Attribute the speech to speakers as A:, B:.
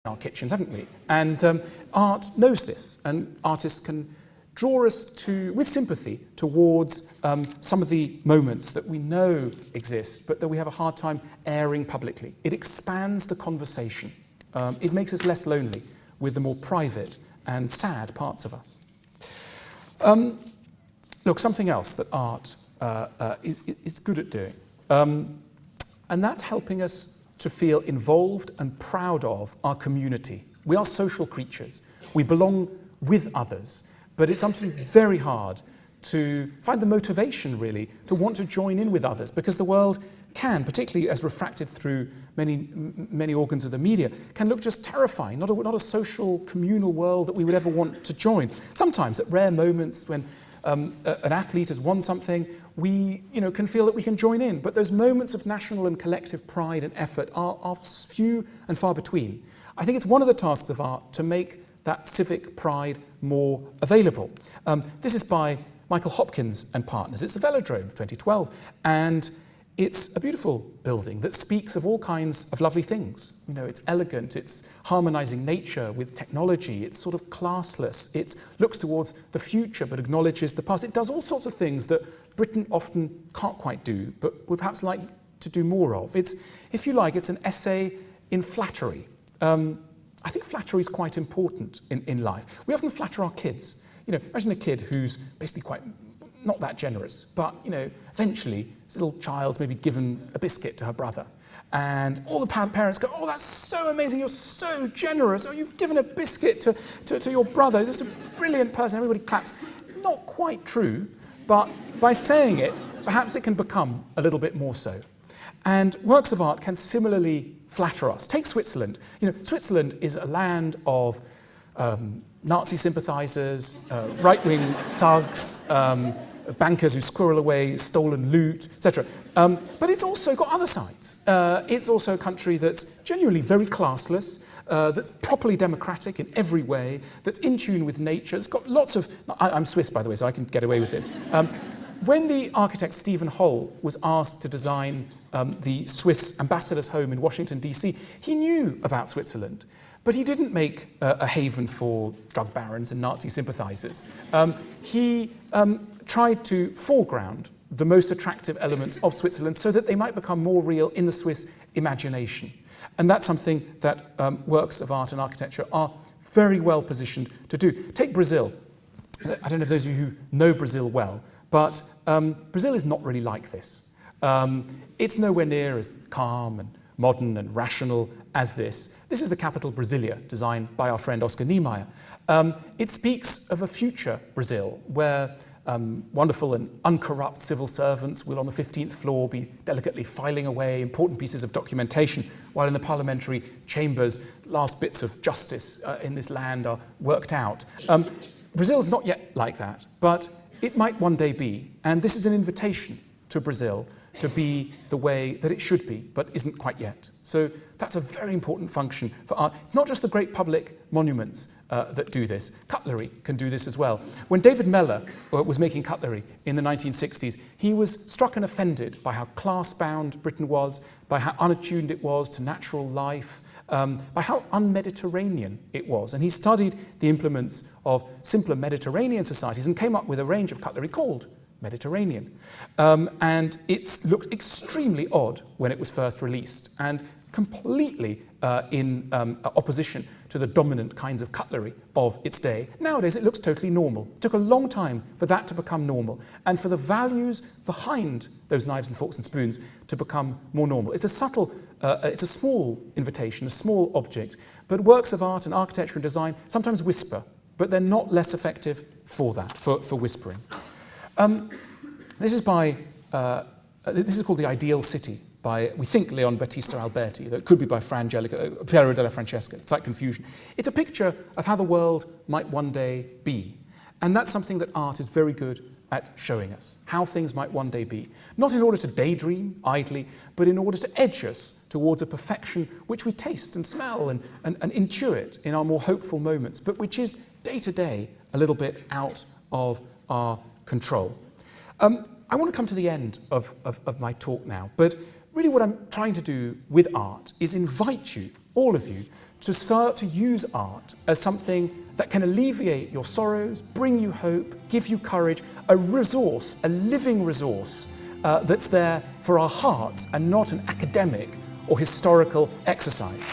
A: our kitchens, haven't we? And art knows this, and artists can draw us with sympathy towards some of the moments that we know exist, but that we have a hard time airing publicly. It expands the conversation. It makes us less lonely with the more private and sad parts of us. Look, something else that art is good at doing, and that's helping us to feel involved and proud of our community. We are social creatures. We belong with others, but it's something very hard to find the motivation, really, to want to join in with others, because the world can, particularly as refracted through many organs of the media, can look just terrifying, not a social, communal world that we would ever want to join. Sometimes, at rare moments when an athlete has won something, we can feel that we can join in, but those moments of national and collective pride and effort are few and far between. I think it's one of the tasks of art to make that civic pride more available. This is by Michael Hopkins and Partners. It's the Velodrome of 2012, and it's a beautiful building that speaks of all kinds of lovely things. It's elegant, it's harmonizing nature with technology, it's sort of classless, it looks towards the future but acknowledges the past. It does all sorts of things that Britain often can't quite do, but would perhaps like to do more of. If you like, it's an essay in flattery. I think flattery is quite important in life. We often flatter our kids. Imagine a kid who's basically quite not that generous, but eventually this little child's maybe given a biscuit to her brother, and all the parents go, "Oh, that's so amazing! You're so generous! Oh, you've given a biscuit to your brother. This is a brilliant person." Everybody claps. It's not quite true, but by saying it, perhaps it can become a little bit more so. And works of art can similarly flatter us. Take Switzerland. Switzerland is a land of Nazi sympathizers, right-wing thugs, bankers who squirrel away stolen loot, etc. But it's also got other sides. It's also a country that's genuinely very classless, that's properly democratic in every way, that's in tune with nature. It's got lots of... I'm Swiss, by the way, so I can get away with this. When the architect Stephen Holl was asked to design the Swiss ambassador's home in Washington, D.C., he knew about Switzerland, but he didn't make a haven for drug barons and Nazi sympathizers. He tried to foreground the most attractive elements of Switzerland so that they might become more real in the Swiss imagination. And that's something that works of art and architecture are very well positioned to do. Take Brazil. I don't know if those of you who know Brazil well, but Brazil is not really like this. It's nowhere near as calm and modern and rational as this. This is the capital, Brasilia, designed by our friend Oscar Niemeyer. It speaks of a future Brazil where wonderful and uncorrupt civil servants will on the 15th floor be delicately filing away important pieces of documentation, while in the parliamentary chambers, last bits of justice in this land are worked out. Brazil is not yet like that, but it might one day be, and this is an invitation to Brazil to be the way that it should be, but isn't quite yet. So that's a very important function for art. It's not just the great public monuments that do this. Cutlery can do this as well. When David Mellor was making cutlery in the 1960s, he was struck and offended by how class-bound Britain was, by how unattuned it was to natural life, by how un-Mediterranean it was. And he studied the implements of simpler Mediterranean societies and came up with a range of cutlery called Mediterranean. And it looked extremely odd when it was first released and completely in opposition to the dominant kinds of cutlery of its day. Nowadays it looks totally normal. It took a long time for that to become normal and for the values behind those knives and forks and spoons to become more normal. It's a subtle, it's a small invitation, a small object, but works of art and architecture and design sometimes whisper, but they're not less effective for that, for whispering. This is called The Ideal City by, we think, Leon Battista Alberti, though it could be by Piero della Francesca, slight confusion. It's a picture of how the world might one day be. And that's something that art is very good at showing us, how things might one day be. Not in order to daydream idly, but in order to edge us towards a perfection which we taste and smell and intuit in our more hopeful moments, but which is day to day a little bit out of our control. I want to come to the end of my talk now, but really what I'm trying to do with art is invite you, all of you, to start to use art as something that can alleviate your sorrows, bring you hope, give you courage, a resource, a living resource that's there for our hearts and not an academic or historical exercise.